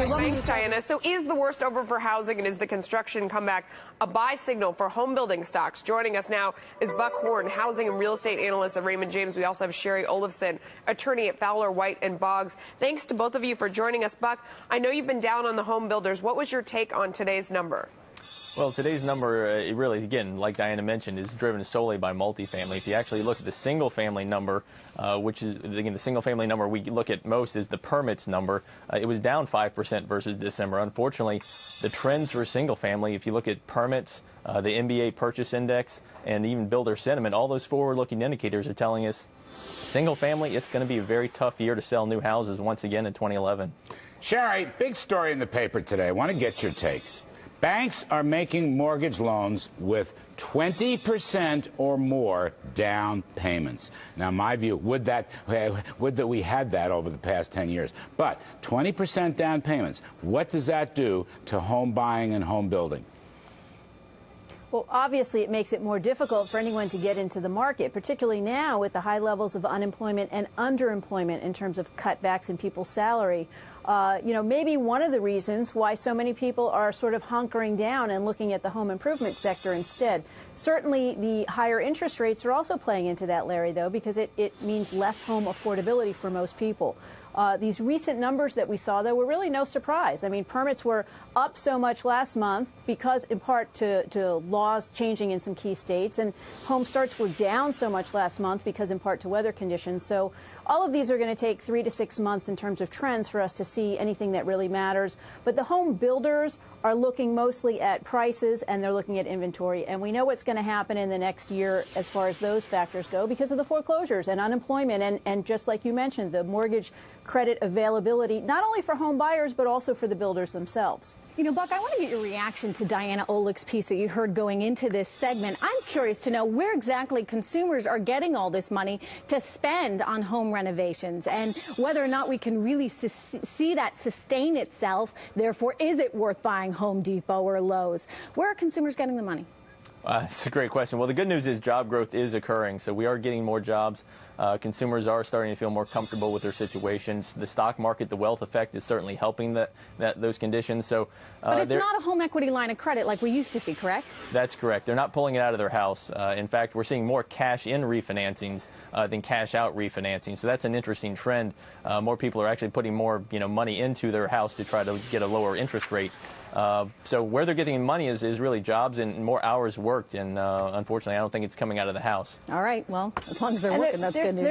Thanks, Diana. So is the worst over for housing, and is the construction comeback a buy signal for home building stocks? Joining us now is Buck Horn, housing and real estate analyst at Raymond James. We also have Shari Olefson, attorney at Fowler White Boggs. Thanks to both of you for joining us. Buck, I know you've been down on the home builders. What was your take on today's number? Well, today's number, it really, again, like Diana mentioned, is driven solely by multifamily. If you actually look at the single-family number, which is, again, the single-family number we look at most is the permits number, it was down 5% versus December. Unfortunately, the trends for single-family, if you look at permits, the MBA purchase index, and even builder sentiment, all those forward-looking indicators are telling us single-family, it's going to be a very tough year to sell new houses once again in 2011. Shari, big story in the paper today. I want to get your take. Banks are making mortgage loans with 20% or more down payments. Now, my view, would that we had that over the past 10 years. But 20% down payments, what does that do to home buying and home building? Well, obviously, it makes it more difficult for anyone to get into the market, particularly now with the high levels of unemployment and underemployment in terms of cutbacks in people's salary. Maybe one of the reasons why so many people are sort of hunkering down and looking at the home improvement sector instead. Certainly, the higher interest rates are also playing into that, Larry, though, because it means less home affordability for most people. These recent numbers that we saw, though, were really no surprise. I mean, permits were up so much last month because, in part, to laws changing in some key states, and home starts were down so much last month because, in part, to weather conditions. So all of these are going to take 3 to 6 months in terms of trends for us to see anything that really matters. But the home builders are looking mostly at prices, and they're looking at inventory. And we know what's going to happen in the next year as far as those factors go because of the foreclosures and unemployment and just like you mentioned, the mortgage credit availability, not only for home buyers, but also for the builders themselves. You know, Buck, I want to get your reaction to Diana Olick's piece that you heard going into this segment. I'm curious to know where exactly consumers are getting all this money to spend on home renovations and whether or not we can really see that sustain itself. Therefore, is it worth buying Home Depot or Lowe's? Where are consumers getting the money? It's a great question. Well, the good news is job growth is occurring, so we are getting more jobs. Consumers are starting to feel more comfortable with their situations. The stock market, the wealth effect is certainly helping those conditions. So, but it's not a home equity line of credit like we used to see, correct? That's correct. They're not pulling it out of their house. In fact, we're seeing more cash-in refinancings than cash-out refinancing. So that's an interesting trend. More people are actually putting more, money into their house to try to get a lower interest rate. So where they're getting money is really jobs and more hours worked, and unfortunately, I don't think it's coming out of the house. All right. Well, as long as they're working, that's good news.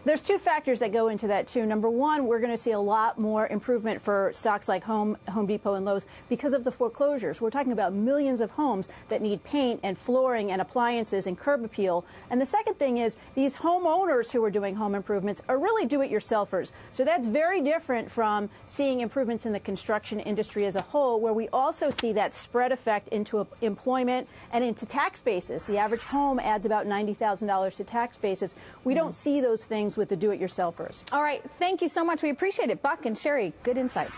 There's two factors that go into that, too. Number one, we're going to see a lot more improvement for stocks like Home Depot and Lowe's because of the foreclosures. We're talking about millions of homes that need paint and flooring and appliances and curb appeal. And the second thing is these homeowners who are doing home improvements are really do-it-yourselfers. So that's very different from seeing improvements in the construction industry as a whole, where we also see that spread effect into employment and into tax bases. The average home adds about $90,000 to tax bases. We don't see those things with the do-it-yourselfers. All right. Thank you so much. We appreciate it. Buck and Shari, good insight.